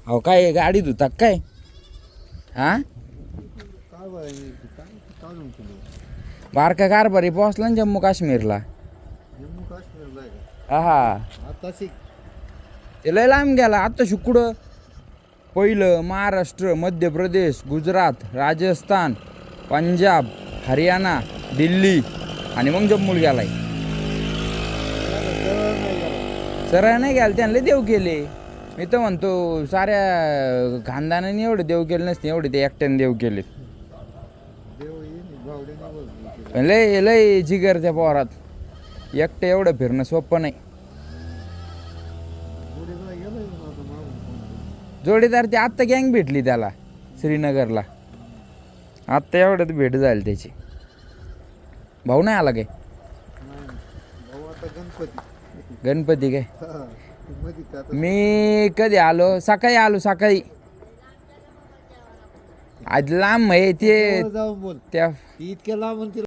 अहो काय गाडीत होता काय हा काय बाय काय म्हणतो बारका कारभारी पोहोचला ना जम्मू काश्मीरला. जम्मू काश्मीरला आहे का हा आता शिक ते लय लांब गेला आता शुकुड. पहिलं महाराष्ट्र, मध्य प्रदेश, गुजरात, राजस्थान, पंजाब, हरियाणा, दिल्ली आणि मग जम्मूला गेलाय. सरळ नाही गेला त्यांना देव केले. मी तर म्हणतो साऱ्या खानदानाने एवढे देव केले नसते एवढे ते एकट्याने देव केले. देव येईल भावडे नाही पण लय लय जिगर त्या पोरात. एकटं एवढं फिरणं सोपं नाही. जोडीदार ते आत्ता गँग भेटली त्याला श्रीनगरला. आत्ता एवढ्यात भेट झाली त्याची. भाऊ नाही आला काय भाऊ आता गणपती गणपती काय मध्ये का आता मी कधी आलो सकाळी सकाळी. आज लांब आहे ते जाऊन बोल त्या इतक्या लांबून